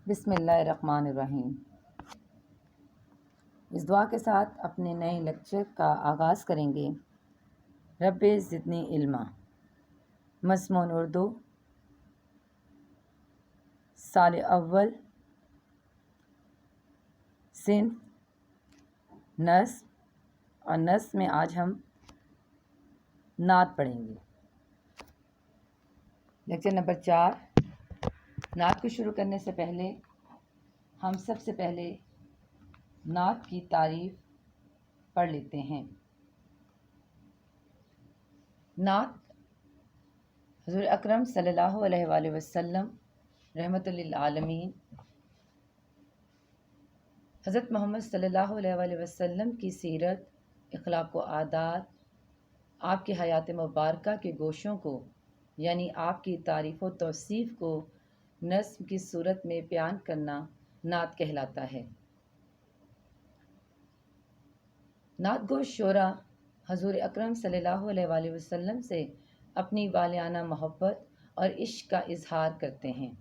بسم اللہ الرحمن الرحیم۔ اس دعا کے ساتھ اپنے نئے لیکچر کا آغاز کریں گے۔ رب زدنی علما، مضمون اردو، سال اول، صنف نظم، اور نظم میں آج ہم نعت پڑھیں گے۔ Lecture number 4۔ نعت کو شروع کرنے سے پہلے ہم سب سے پہلے نعت کی تعریف پڑھ لیتے ہیں۔ نعت حضور اکرم صلی اللہ علیہ وآلہ وسلم رحمت للعالمین، حضرت محمد صلی اللہ علیہ وآلہ وسلم کی سیرت، اخلاق و عادات، آپ کی حیات مبارکہ کے گوشوں کو یعنی آپ کی تعریف و توصیف کو نظم کی صورت میں بیان کرنا نعت کہلاتا ہے۔ نعت گو شعراء حضور اکرم صلی اللہ علیہ وآلہ وسلم سے اپنی والہانہ محبت اور عشق کا اظہار کرتے ہیں،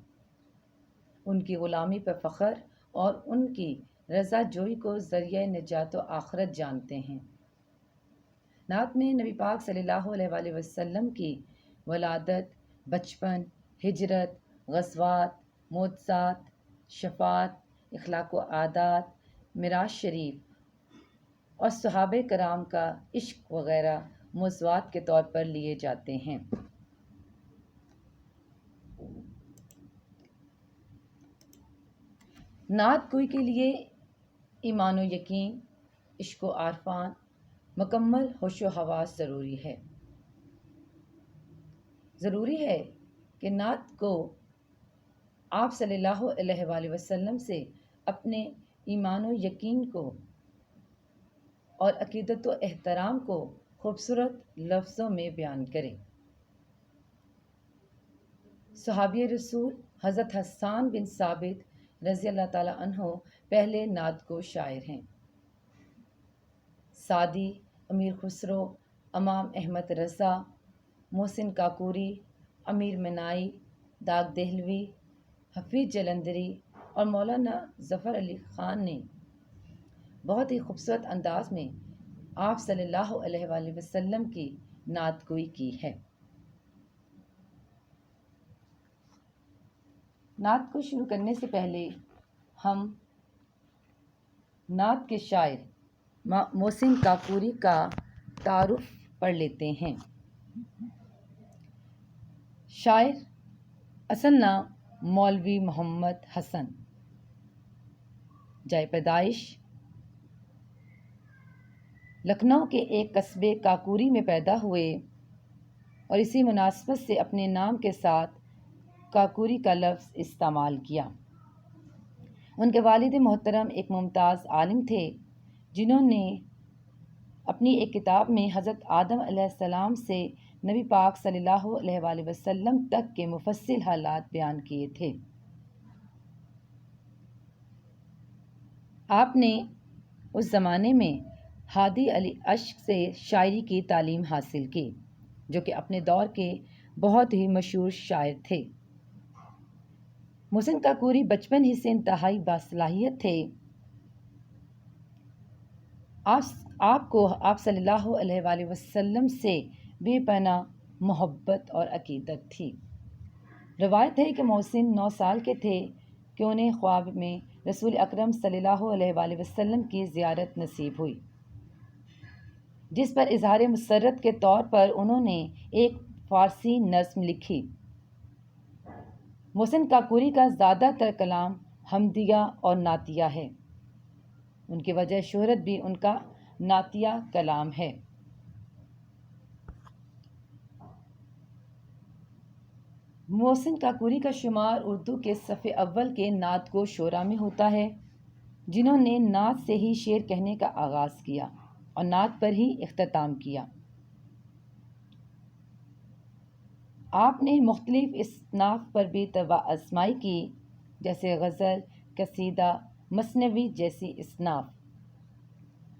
ان کی غلامی پر فخر اور ان کی رضا جوئی کو ذریعہ نجات و آخرت جانتے ہیں۔ نعت میں نبی پاک صلی اللہ علیہ وآلہ وسلم کی ولادت، بچپن، ہجرت، غزوات، معجزات، شفاعت، اخلاق و عادات، معراج شریف اور صحابہ کرام کا عشق وغیرہ موضوعات کے طور پر لیے جاتے ہیں۔ نعت گوئی کے لیے ایمان و یقین، عشق و عرفان، مکمل ہوش و حواس ضروری ہے کہ نعت کو آپ صلی اللہ علیہ وآلہ وسلم سے اپنے ایمان و یقین کو اور عقیدت و احترام کو خوبصورت لفظوں میں بیان کریں۔ صحابی رسول حضرت حسان بن ثابت رضی اللہ تعالی عنہ پہلے نعت گو شاعر ہیں۔ سعدی، امیر خسرو، امام احمد رضا، محسن کاکوری، امیر منائی، داغ دہلوی، حفیظ جلندری اور مولانا ظفر علی خان نے بہت ہی خوبصورت انداز میں آپ صلی اللہ علیہ وآلہ وسلم کی نعت گوئی کی ہے۔ نعت کو شروع کرنے سے پہلے ہم نعت کے شاعر محسن کاکوری کا تعارف پڑھ لیتے ہیں۔ شاعر اصل نام مولوی محمد حسن، جائے پیدائش لکھنؤ کے ایک قصبے کاکوری میں پیدا ہوئے اور اسی مناسبت سے اپنے نام کے ساتھ کاکوری کا لفظ استعمال کیا۔ ان کے والد محترم ایک ممتاز عالم تھے جنہوں نے اپنی ایک کتاب میں حضرت آدم علیہ السلام سے نبی پاک صلی اللہ علیہ وآلہ وسلم تک کے مفصل حالات بیان کیے تھے۔ آپ نے اس زمانے میں ہادی علی اشک سے شاعری کی تعلیم حاصل کی، جو کہ اپنے دور کے بہت ہی مشہور شاعر تھے۔ محسن کاکوری بچپن ہی سے انتہائی باصلاحیت تھے۔ آپ کو آپ صلی اللہ علیہ وآلہ وسلم سے بے پناہ محبت اور عقیدت تھی۔ روایت ہے کہ محسن 9 سال کے تھے کہ انہیں خواب میں رسول اکرم صلی اللہ علیہ وآلہ وسلم کی زیارت نصیب ہوئی، جس پر اظہار مسرت کے طور پر انہوں نے ایک فارسی نظم لکھی۔ محسن کاکوری کا زیادہ تر کلام حمدیہ اور نعتیہ ہے۔ ان کی وجہ شہرت بھی ان کا نعتیہ کلام ہے۔ محسن کاکوری کا شمار اردو کے صف اول کے نعت گو شعراء میں ہوتا ہے، جنہوں نے نعت سے ہی شعر کہنے کا آغاز کیا اور نعت پر ہی اختتام کیا۔ آپ نے مختلف اصناف پر بھی طبع آزمائی کی، جیسے غزل، قصیدہ، مثنوی جیسی اصناف،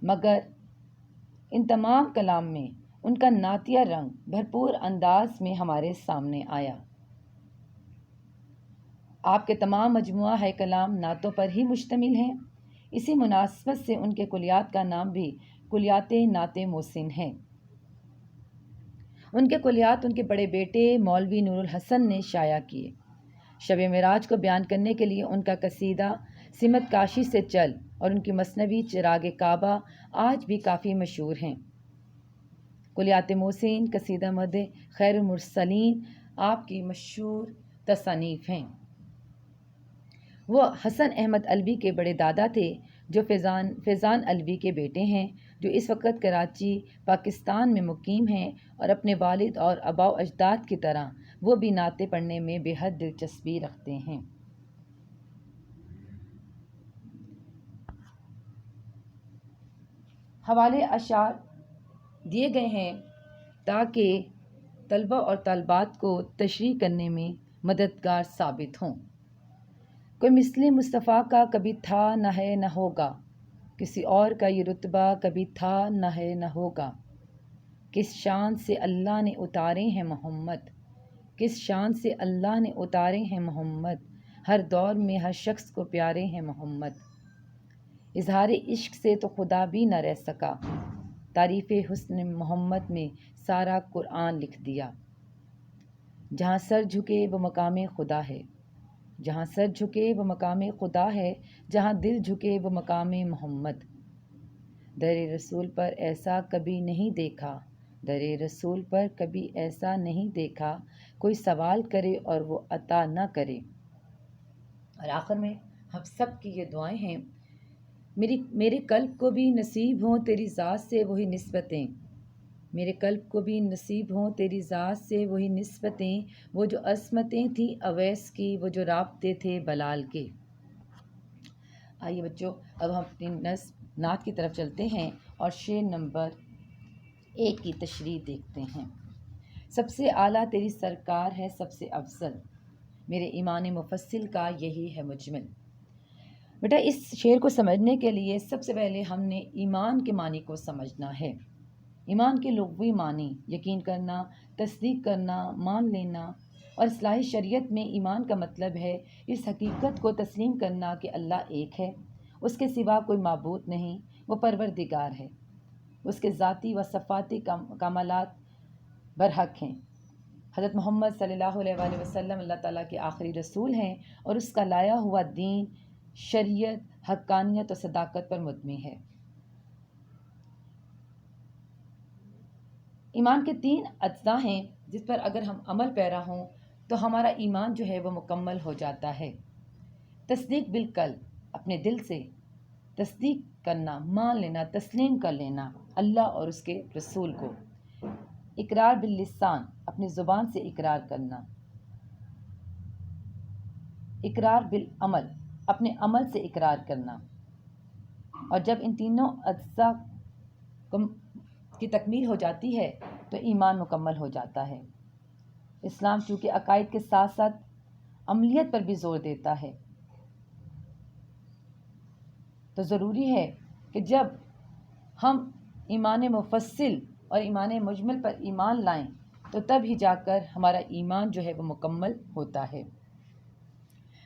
مگر ان تمام کلام میں ان کا نعتیہ رنگ بھرپور انداز میں ہمارے سامنے آیا۔ آپ کے تمام مجموعہ ہے کلام نعتوں پر ہی مشتمل ہیں۔ اسی مناسبت سے ان کے کلیات کا نام بھی کلیات نعت محسن ہے۔ ان کے کلیات ان کے بڑے بیٹے مولوی نور الحسن نے شائع کیے۔ شب معراج کو بیان کرنے کے لیے ان کا قصیدہ سمت کاشی سے چل اور ان کی مثنوی چراغ کعبہ آج بھی کافی مشہور ہیں۔ کلیات محسن قصیدہ مد خیر المرسلین آپ کی مشہور تصانیف ہیں۔ وہ حسن احمد علوی کے بڑے دادا تھے جو فیضان علوی کے بیٹے ہیں، جو اس وقت کراچی پاکستان میں مقیم ہیں، اور اپنے والد اور آباء و اجداد کی طرح وہ بھی نعتیں پڑھنے میں بے حد دلچسپی رکھتے ہیں۔ حوالے اشعار دیے گئے ہیں تاکہ طلبہ اور طالبات کو تشریح کرنے میں مددگار ثابت ہوں۔ کوئی مثل مصطفیٰ کا کبھی تھا نہ ہے نہ ہوگا، کسی اور کا یہ رتبہ کبھی تھا نہ ہے نہ ہوگا۔ کس شان سے اللہ نے اتارے ہیں محمد، کس شان سے اللہ نے اتارے ہیں محمد، ہر دور میں ہر شخص کو پیارے ہیں محمد۔ اظہار عشق سے تو خدا بھی نہ رہ سکا، تعریف حسن محمد میں سارا قرآن لکھ دیا۔ جہاں سر جھکے وہ مقام خدا ہے، جہاں سر جھکے وہ مقام خدا ہے، جہاں دل جھکے وہ مقام محمد۔ در رسول پر ایسا کبھی نہیں دیکھا، در رسول پر کبھی ایسا نہیں دیکھا، کوئی سوال کرے اور وہ عطا نہ کرے۔ اور آخر میں ہم سب کی یہ دعائیں ہیں، میرے قلب کو بھی نصیب ہوں تیری ذات سے وہی نسبتیں، میرے قلب کو بھی نصیب ہوں تیری ذات سے وہی نسبتیں، وہ جو عصمتیں تھیں اویس کی، وہ جو رابطے تھے بلال کے۔ آئیے بچوں، اب ہم اپنی نعت کی طرف چلتے ہیں اور شعر نمبر 1 کی تشریح دیکھتے ہیں۔ سب سے اعلیٰ تیری سرکار ہے سب سے افضل، میرے ایمان مفصل کا یہی ہے مجمل۔ بیٹا اس شعر کو سمجھنے کے لیے سب سے پہلے ہم نے ایمان کے معنی کو سمجھنا ہے۔ ایمان کے لغوی معنی یقین کرنا، تصدیق کرنا، مان لینا، اور اصلاح شریعت میں ایمان کا مطلب ہے اس حقیقت کو تسلیم کرنا کہ اللہ ایک ہے، اس کے سوا کوئی معبود نہیں، وہ پروردگار ہے، اس کے ذاتی و صفاتی کمالات برحق ہیں۔ حضرت محمد صلی اللہ علیہ وآلہ وسلم اللہ تعالیٰ کے آخری رسول ہیں اور اس کا لایا ہوا دین شریعت حقانیت و صداقت پر مبنی ہے۔ ایمان کے 3 اجزاء ہیں جس پر اگر ہم عمل پیرا ہوں تو ہمارا ایمان جو ہے وہ مکمل ہو جاتا ہے۔ تصدیق بالقلب، اپنے دل سے تصدیق کرنا، مان لینا، تسلیم کر لینا اللہ اور اس کے رسول کو۔ اقرار باللسان، اپنی زبان سے اقرار کرنا۔ اقرار بالعمل، اپنے عمل سے اقرار کرنا۔ اور جب ان تینوں اجزاء کی تکمیل ہو جاتی ہے تو ایمان مکمل ہو جاتا ہے۔ اسلام چونکہ عقائد کے ساتھ ساتھ عملیت پر بھی زور دیتا ہے، تو ضروری ہے کہ جب ہم ایمان مفصل اور ایمان مجمل پر ایمان لائیں تو تب ہی جا کر ہمارا ایمان جو ہے وہ مکمل ہوتا ہے۔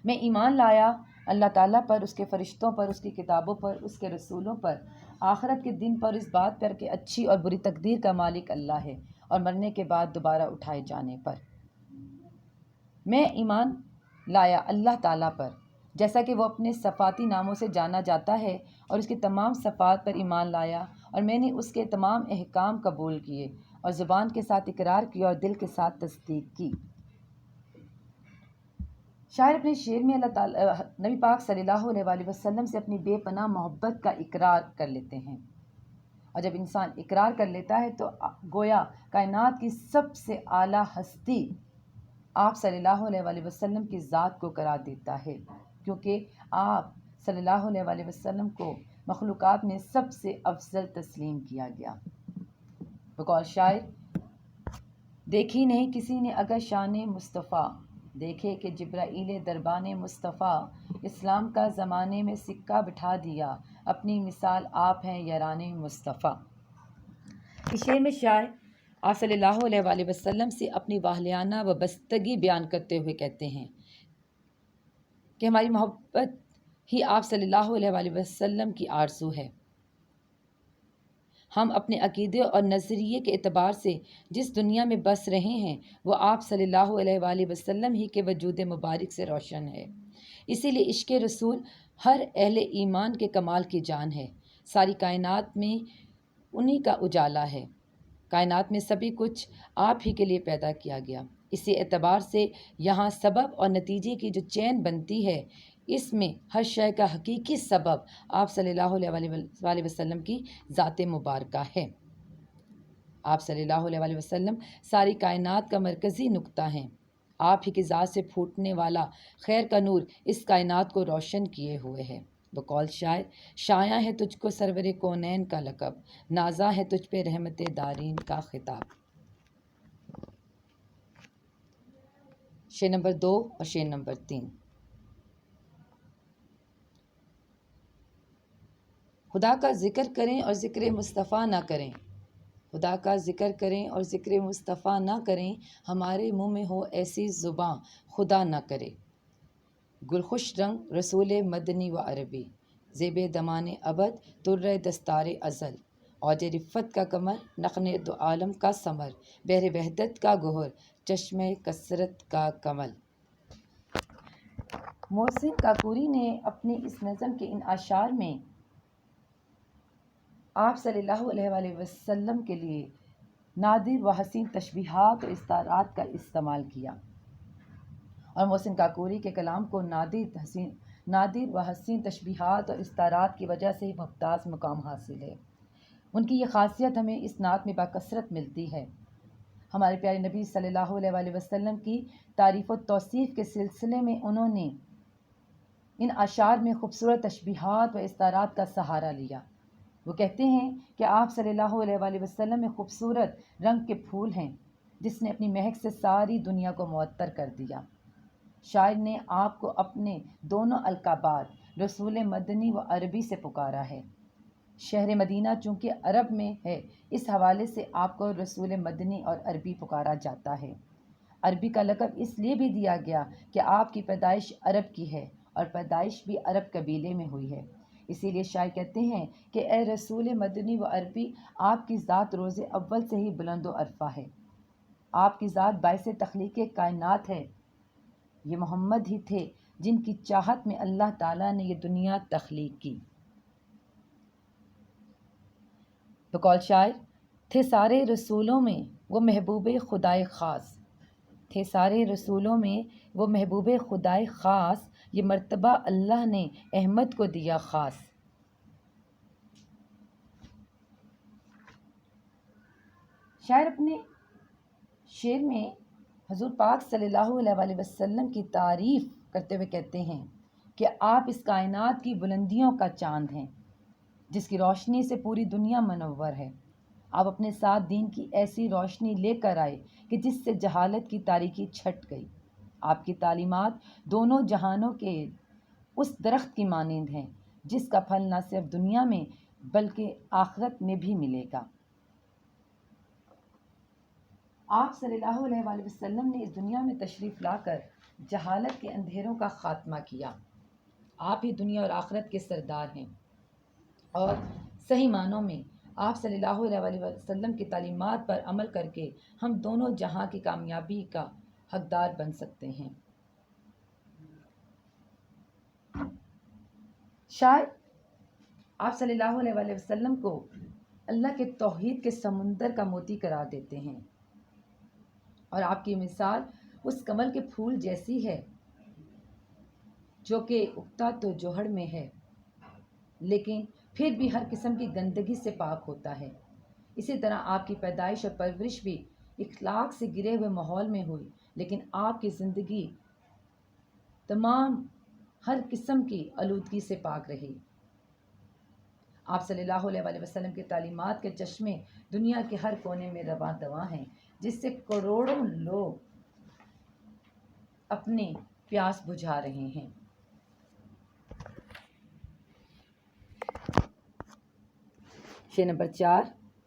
میں ایمان لایا اللہ تعالیٰ پر، اس کے فرشتوں پر، اس کی کتابوں پر، اس کے رسولوں پر، آخرت کے دن پر، اس بات پر کہ اچھی اور بری تقدیر کا مالک اللہ ہے، اور مرنے کے بعد دوبارہ اٹھائے جانے پر۔ میں ایمان لایا اللہ تعالیٰ پر جیسا کہ وہ اپنے صفاتی ناموں سے جانا جاتا ہے، اور اس کی تمام صفات پر ایمان لایا، اور میں نے اس کے تمام احکام قبول کیے اور زبان کے ساتھ اقرار کیا اور دل کے ساتھ تصدیق کی۔ شاعر اپنے شعر میں اللہ تعالیٰ نبی پاک صلی اللہ علیہ وآلہ وسلم سے اپنی بے پناہ محبت کا اقرار کر لیتے ہیں، اور جب انسان اقرار کر لیتا ہے تو گویا کائنات کی سب سے اعلیٰ ہستی آپ صلی اللہ علیہ وآلہ وسلم کی ذات کو قرار دیتا ہے، کیونکہ آپ صلی اللہ علیہ وآلہ وسلم کو مخلوقات میں سب سے افضل تسلیم کیا گیا۔ بقول شاعر، دیکھی نہیں کسی نے اگر شان مصطفیٰ، دیکھے کہ جبرائیل دربان مصطفیٰ، اسلام کا زمانے میں سکہ بٹھا دیا، اپنی مثال آپ ہیں یاران مصطفیٰ۔ اس شعر میں شاعر آپ صلی اللہ علیہ وآلہ وسلم سے اپنی واہلیانہ وابستگی بیان کرتے ہوئے کہتے ہیں کہ ہماری محبت ہی آپ صلی اللہ علیہ وآلہ وسلم کی آرزو ہے۔ ہم اپنے عقیدے اور نظریے کے اعتبار سے جس دنیا میں بس رہے ہیں وہ آپ صلی اللہ علیہ وآلہ وسلم ہی کے وجود مبارک سے روشن ہے۔ اسی لیے عشق رسول ہر اہل ایمان کے کمال کی جان ہے۔ ساری کائنات میں انہی کا اجالا ہے۔ کائنات میں سبھی کچھ آپ ہی کے لیے پیدا کیا گیا۔ اسی اعتبار سے یہاں سبب اور نتیجے کی جو چین بنتی ہے، اس میں ہر شے کا حقیقی سبب آپ صلی اللہ علیہ وآلہ وسلم کی ذات مبارکہ ہے۔ آپ صلی اللہ علیہ وآلہ وسلم ساری کائنات کا مرکزی نقطہ ہیں۔ آپ ہی کی ذات سے پھوٹنے والا خیر کا نور اس کائنات کو روشن کیے ہوئے ہے۔ بقول شاعر، شایع ہے تجھ کو سرور کونین کا لقب، نازا ہے تجھ پہ رحمت دارین کا خطاب۔ شعر نمبر 2 اور شعر نمبر 3۔ خدا کا ذکر کریں اور ذکر مصطفیٰ نہ کریں، خدا کا ذکر کریں اور ذکر مصطفیٰ نہ کریں، ہمارے منہ میں ہو ایسی زباں خدا نہ کرے۔ گلخوش رنگ رسول مدنی و عربی، زیب دمان ابد در دستار ازل، اوج رفت کا کمر نخن دو عالم کا ثمر، بحر وحدت کا گہر چشمہ کثرت کا کمل۔ محسن کاکوری نے اپنی اس نظم کے ان اشعار میں آپ صلی اللہ علیہ وآلہ وسلم کے لیے نادر و حسین تشبیہات اور استعارات کا استعمال کیا، اور محسن کاکوری کے کلام کو نادر و حسین تشبیہات اور استعارات کی وجہ سے ہی ممتاز مقام حاصل ہے۔ ان کی یہ خاصیت ہمیں اس نعت میں بکثرت ملتی ہے۔ ہمارے پیارے نبی صلی اللہ علیہ وآلہ وسلم کی تعریف و توصیف کے سلسلے میں انہوں نے ان اشعار میں خوبصورت تشبیہات و استعارات کا سہارا لیا۔ وہ کہتے ہیں کہ آپ صلی اللہ علیہ وآلہ وسلم میں خوبصورت رنگ کے پھول ہیں جس نے اپنی مہک سے ساری دنیا کو معطر کر دیا۔ شاعر نے آپ کو اپنے دونوں القابات رسول مدنی و عربی سے پکارا ہے۔ شہر مدینہ چونکہ عرب میں ہے، اس حوالے سے آپ کو رسول مدنی اور عربی پکارا جاتا ہے۔ عربی کا لقب اس لیے بھی دیا گیا کہ آپ کی پیدائش عرب کی ہے اور پیدائش بھی عرب قبیلے میں ہوئی ہے۔ اسی لیے شاعر کہتے ہیں کہ اے رسول مدنی و عربی، آپ کی ذات روز اول سے ہی بلند و عرفہ ہے۔ آپ کی ذات باعث تخلیق کائنات ہے۔ یہ محمد ہی تھے جن کی چاہت میں اللہ تعالیٰ نے یہ دنیا تخلیق کی۔ بقول شاعر، تھے سارے رسولوں میں وہ محبوب خدائے خاص، تھے سارے رسولوں میں وہ محبوب خدائے خاص، یہ مرتبہ اللہ نے احمد کو دیا خاص۔ شاعر اپنے شعر میں حضور پاک صلی اللہ علیہ وآلہ وسلم کی تعریف کرتے ہوئے کہتے ہیں کہ آپ اس کائنات کی بلندیوں کا چاند ہیں جس کی روشنی سے پوری دنیا منور ہے۔ آپ اپنے ساتھ دین کی ایسی روشنی لے کر آئے کہ جس سے جہالت کی تاریکی چھٹ گئی۔ آپ کی تعلیمات دونوں جہانوں کے اس درخت کی مانند ہیں جس کا پھل نہ صرف دنیا میں بلکہ آخرت میں بھی ملے گا۔ آپ صلی اللہ علیہ وآلہ وسلم نے اس دنیا میں تشریف لا کر جہالت کے اندھیروں کا خاتمہ کیا۔ آپ ہی دنیا اور آخرت کے سردار ہیں، اور صحیح معنوں میں آپ صلی اللہ علیہ وآلہ وسلم کی تعلیمات پر عمل کر کے ہم دونوں جہاں کی کامیابی کا حقدار بن سکتے ہیں۔ شاعر آپ صلی اللہ علیہ وآلہ وسلم کو اللہ کے توحید کے سمندر کا موتی قرار دیتے ہیں، اور آپ کی مثال اس کمل کے پھول جیسی ہے جو کہ اگتا تو جوہر میں ہے لیکن پھر بھی ہر قسم کی گندگی سے پاک ہوتا ہے۔ اسی طرح آپ کی پیدائش اور پرورش بھی اخلاق سے گرے ہوئے ماحول میں ہوئی، لیکن آپ کی زندگی تمام ہر قسم کی آلودگی سے پاک رہی۔ آپ صلی اللہ علیہ وآلہ وسلم کی تعلیمات کے چشمے دنیا کے ہر کونے میں رواں دواں ہیں، جس سے کروڑوں لوگ اپنی پیاس بجھا رہے ہیں۔ شعر نمبر 4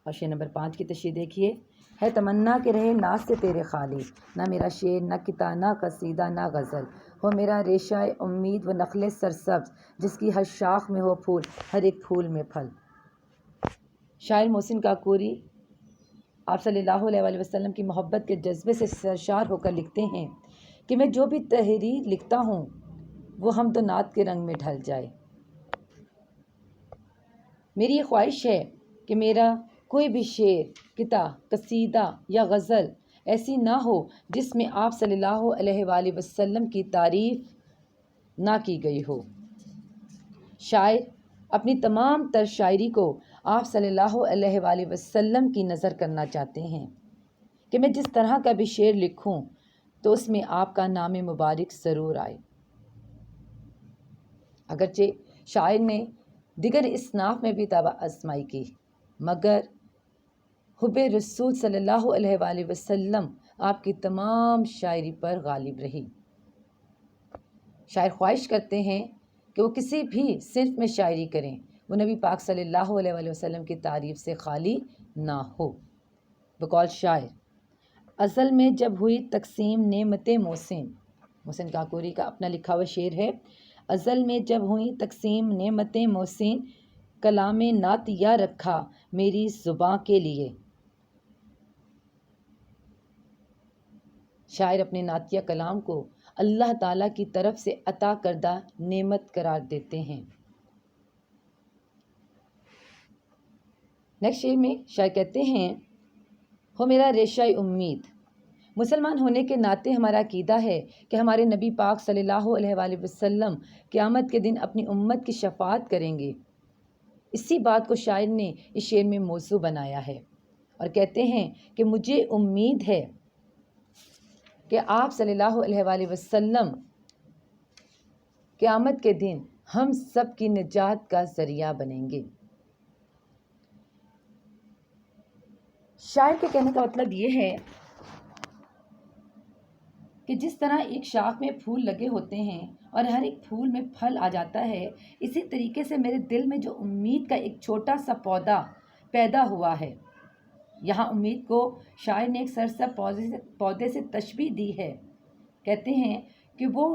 اور شعر نمبر 5 کی تشریح دیکھیے۔ ہے تمنا کہ رہے ناز سے تیرے خالی، نہ میرا شعر نہ کتا نہ قصیدہ نہ غزل، ہو میرا ریشہ امید و نخل سرسبز جس کی ہر شاخ میں ہو پھول، ہر ایک پھول میں پھل۔ شاعر محسن کاکوری آپ صلی اللہ علیہ وآلہ وسلم کی محبت کے جذبے سے سرشار ہو کر لکھتے ہیں کہ میں جو بھی تحریر لکھتا ہوں وہ حمد و نعت کے رنگ میں ڈھل جائے۔ میری یہ خواہش ہے کہ میرا کوئی بھی شعر، قطعہ، قصیدہ یا غزل ایسی نہ ہو جس میں آپ صلی اللہ علیہ وآلہ وسلم کی تعریف نہ کی گئی ہو۔ شاعر اپنی تمام تر شاعری کو آپ صلی اللہ علیہ وآلہ وسلم کی نظر کرنا چاہتے ہیں کہ میں جس طرح کا بھی شعر لکھوں تو اس میں آپ کا نام مبارک ضرور آئے۔ اگرچہ شاعر نے دیگر اصناف میں بھی طبع آزمائی کی، مگر حب رسول صلی اللہ علیہ وآلہ وسلم آپ کی تمام شاعری پر غالب رہی۔ شاعر خواہش کرتے ہیں کہ وہ کسی بھی صنف میں شاعری کریں، وہ نبی پاک صلی اللہ علیہ وآلہ وسلم کی تعریف سے خالی نہ ہو۔ بقول شاعر، ازل میں جب ہوئی تقسیم نعمت محسن، محسن کاکوری کا اپنا لکھا ہوا شعر ہے، ازل میں جب ہوئی تقسیم نعمت محسن، کلام نعتیہ رکھا میری زباں کے لیے۔ شاعر اپنے نعتیہ کلام کو اللہ تعالیٰ کی طرف سے عطا کردہ نعمت قرار دیتے ہیں۔ نیکسٹ شعر میں شاعر کہتے ہیں، ہو میرا ریشہ امید، مسلمان ہونے کے ناطے ہمارا عقیدہ ہے کہ ہمارے نبی پاک صلی اللہ علیہ وآلہ وسلم قیامت کے دن اپنی امت کی شفاعت کریں گے۔ اسی بات کو شاعر نے اس شعر میں موضوع بنایا ہے اور کہتے ہیں کہ مجھے امید ہے کہ آپ صلی اللہ علیہ وآلہ وسلم قیامت کے دن ہم سب کی نجات کا ذریعہ بنیں گے۔ شاعر کے کہنے کا مطلب یہ ہے کہ جس طرح ایک شاخ میں پھول لگے ہوتے ہیں اور ہر ایک پھول میں پھل آ جاتا ہے، اسی طریقے سے میرے دل میں جو امید کا ایک چھوٹا سا پودا پیدا ہوا ہے۔ یہاں امید کو شاعر نے ایک سرسبز پودے سے تشبیہ دی ہے۔ کہتے ہیں کہ وہ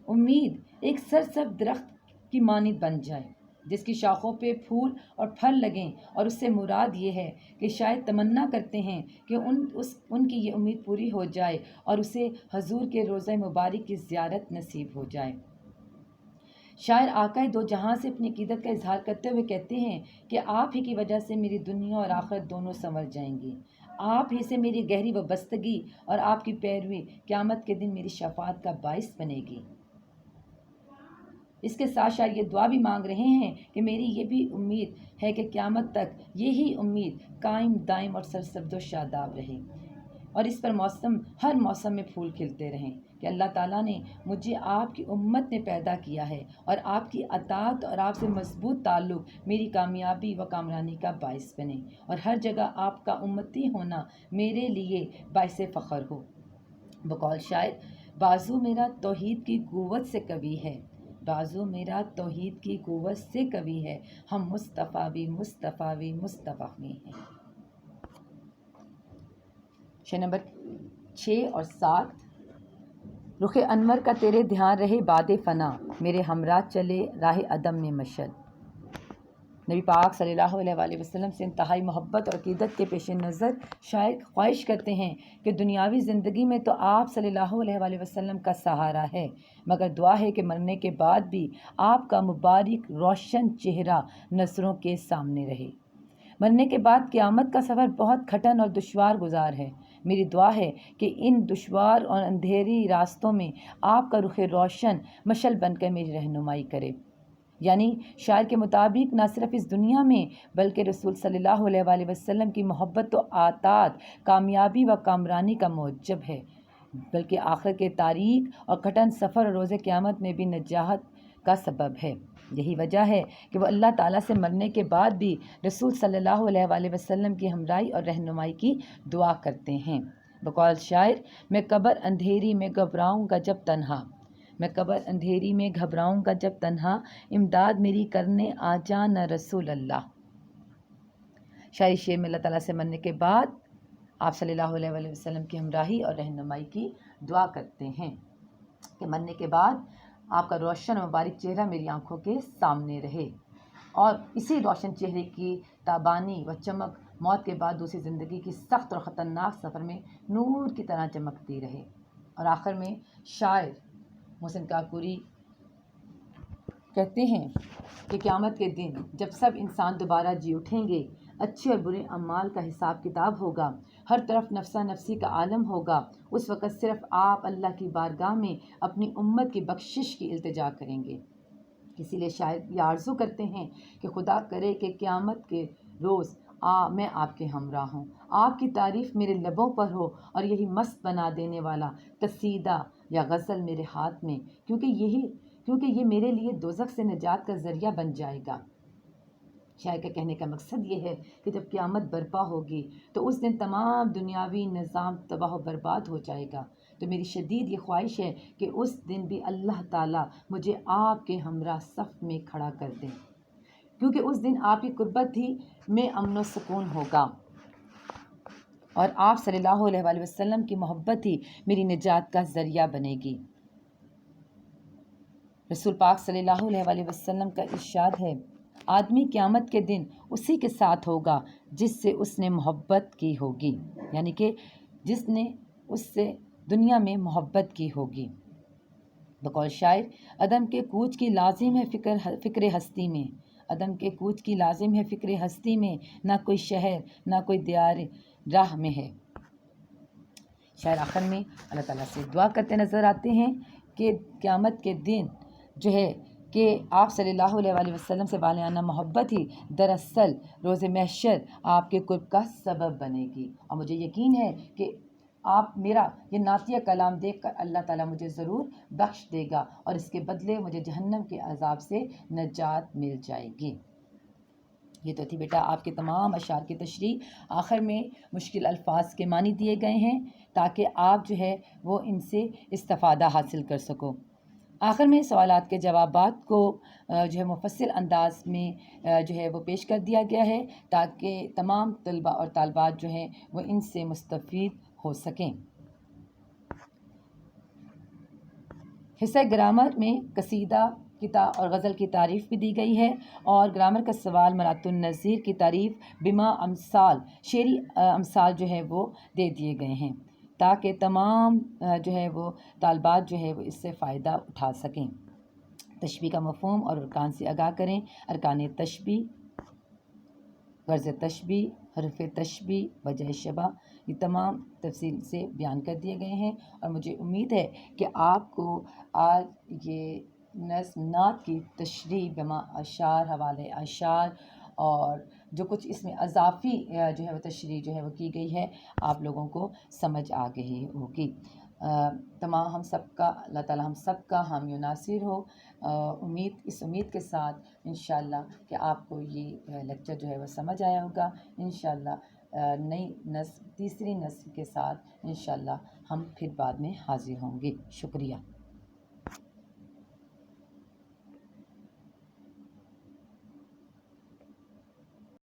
امید ایک سرسبز درخت کی مانند بن جائے جس کی شاخوں پہ پھول اور پھل لگیں، اور اس سے مراد یہ ہے کہ شاید تمنا کرتے ہیں کہ ان کی یہ امید پوری ہو جائے اور اسے حضور کے روضہ مبارک کی زیارت نصیب ہو جائے۔ شاعر آقا دو جہاں سے اپنی عقیدت کا اظہار کرتے ہوئے کہتے ہیں کہ آپ ہی کی وجہ سے میری دنیا اور آخرت دونوں سنور جائیں گی، آپ ہی سے میری گہری وابستگی اور آپ کی پیروی قیامت کے دن میری شفاعت کا باعث بنے گی۔ اس کے ساتھ شاعر یہ دعا بھی مانگ رہے ہیں کہ میری یہ بھی امید ہے کہ قیامت تک یہی امید قائم دائم اور سرسبز و شاداب رہے اور اس پر ہر موسم میں پھول کھلتے رہیں، کہ اللہ تعالیٰ نے مجھے آپ کی امت نے پیدا کیا ہے اور آپ کی اطاعت اور آپ سے مضبوط تعلق میری کامیابی و کامرانی کا باعث بنے اور ہر جگہ آپ کا امتی ہونا میرے لیے باعث فخر ہو۔ بقول شاعر، بازو میرا توحید کی قوت سے قوی ہے، بازو میرا توحید کی قوت سے قوی ہے، ہم مصطفیٰ بھی ہیں۔ شعر نمبر 6 اور 7، رخ انور کا تیرے دھیان رہے باد فنا، میرے ہمراہ چلے راہ عدم میں مشل۔ نبی پاک صلی اللہ علیہ وآلہ وسلم سے انتہائی محبت اور عقیدت کے پیش نظر شاعر خواہش کرتے ہیں کہ دنیاوی زندگی میں تو آپ صلی اللہ علیہ وآلہ وسلم کا سہارا ہے، مگر دعا ہے کہ مرنے کے بعد بھی آپ کا مبارک روشن چہرہ نظروں کے سامنے رہے۔ مرنے کے بعد قیامت کا سفر بہت کھٹن اور دشوار گزار ہے۔ میری دعا ہے کہ ان دشوار اور اندھیری راستوں میں آپ کا رخ روشن مشعل بن کر میری رہنمائی کرے۔ یعنی شاعر کے مطابق نہ صرف اس دنیا میں بلکہ رسول صلی اللہ علیہ وآلہ وسلم کی محبت و اطاعت کامیابی و کامرانی کا موجب ہے، بلکہ آخرت کے تاریک اور کٹھن سفر اور روز قیامت میں بھی نجات کا سبب ہے۔ یہی وجہ ہے کہ وہ اللہ تعالیٰ سے مرنے کے بعد بھی رسول صلی اللہ علیہ وآلہ وسلم کی ہمراہی اور رہنمائی کی دعا کرتے ہیں۔ بقول شاعر، میں قبر اندھیری میں گھبراؤں گا جب تنہا، میں قبر اندھیری میں گھبراؤں گا جب تنہا، امداد میری کرنے آ جانا رسول اللہ۔ شاعری شعر میں اللہ تعالیٰ سے مرنے کے بعد آپ صلی اللہ علیہ وآلہ وسلم کی ہمراہی اور رہنمائی کی دعا کرتے ہیں۔ کہ مرنے کے بعد آپ کا روشن و مبارک چہرہ میری آنکھوں کے سامنے رہے، اور اسی روشن چہرے کی تابانی و چمک موت کے بعد دوسری زندگی کی سخت اور خطرناک سفر میں نور کی طرح چمکتی رہے۔ اور آخر میں شاعر محسن کاکوری کہتے ہیں کہ قیامت کے دن جب سب انسان دوبارہ جی اٹھیں گے، اچھے اور برے اعمال کا حساب کتاب ہوگا، ہر طرف نفسا نفسی کا عالم ہوگا، اس وقت صرف آپ اللہ کی بارگاہ میں اپنی امت کی بخشش کی التجا کریں گے۔ اسی لیے شاعر یہ آرزو کرتے ہیں کہ خدا کرے کہ قیامت کے روز میں آپ کے ہمراہ ہوں، آپ کی تعریف میرے لبوں پر ہو، اور یہی مست بنا دینے والا قصیدہ یا غزل میرے ہاتھ میں، کیونکہ یہ میرے لیے دوزخ سے نجات کا ذریعہ بن جائے گا۔ شاعر کا کہنے کا مقصد یہ ہے کہ جب قیامت برپا ہوگی تو اس دن تمام دنیاوی نظام تباہ و برباد ہو جائے گا، تو میری شدید یہ خواہش ہے کہ اس دن بھی اللہ تعالیٰ مجھے آپ کے ہمراہ صف میں کھڑا کر دیں، کیونکہ اس دن آپ کی قربت ہی میں امن و سکون ہوگا، اور آپ صلی اللہ علیہ وآلہ وسلم کی محبت ہی میری نجات کا ذریعہ بنے گی۔ رسول پاک صلی اللہ علیہ وآلہ وسلم کا ارشاد ہے، آدمی قیامت کے دن اسی کے ساتھ ہوگا جس سے اس نے محبت کی ہوگی، یعنی کہ جس نے اس سے دنیا میں محبت کی ہوگی۔ بقول شاعر، عدم کے کوچ کی لازم ہے فکر ہستی میں، عدم کے کوچ کی لازم ہے فکر ہستی میں، نہ کوئی شہر نہ کوئی دیار راہ میں ہے۔ شاعر آخر میں اللہ تعالیٰ سے دعا کرتے نظر آتے ہیں کہ قیامت کے دن جو ہے کہ آپ صلی اللہ علیہ وآلہ وسلم سے بالغانہ محبت ہی دراصل روز محشر آپ کے قرب کا سبب بنے گی، اور مجھے یقین ہے کہ آپ میرا یہ نعتیہ کلام دیکھ کر اللہ تعالیٰ مجھے ضرور بخش دے گا، اور اس کے بدلے مجھے جہنم کے عذاب سے نجات مل جائے گی۔ یہ تو تھی بیٹا آپ کے تمام اشعار کی تشریح۔ آخر میں مشکل الفاظ کے معنی دیے گئے ہیں تاکہ آپ جو ہے وہ ان سے استفادہ حاصل کر سکو۔ آخر میں سوالات کے جوابات کو جو ہے مفصل انداز میں جو ہے وہ پیش کر دیا گیا ہے تاکہ تمام طلباء اور طالبات جو ہیں وہ ان سے مستفید ہو سکیں۔ حصہ گرامر میں قصیدہ اور غزل کی تعریف بھی دی گئی ہے، اور گرامر کا سوال مرات النظیر کی تعریف بما امثال شعری امثال جو ہے وہ دے دیے گئے ہیں تاکہ تمام جو ہے وہ طالبات جو ہے وہ اس سے فائدہ اٹھا سکیں۔ تشبیہ کا مفہوم اور ارکان سے آگاہ کریں۔ ارکان تشبیہ، غرض تشبیہ، حرف تشبیہ، وجہ شبہ، یہ تمام تفصیل سے بیان کر دیے گئے ہیں، اور مجھے امید ہے کہ آپ کو آج یہ نظم نعت کی تشریح بما اشعار، حوالے اشعار، اور جو کچھ اس میں اضافی جو ہے وہ تشریح جو ہے وہ کی گئی ہے آپ لوگوں کو سمجھ آ گئی ہوگی۔ تمام ہم سب کا اللہ تعالیٰ ہم سب کا حامی و ناصر ہو۔ اس امید کے ساتھ انشاءاللہ کہ آپ کو یہ لیکچر جو ہے وہ سمجھ آیا ہوگا۔ انشاءاللہ نئی نسل، تیسری نسل کے ساتھ انشاءاللہ ہم پھر بعد میں حاضر ہوں گے۔ شکریہ۔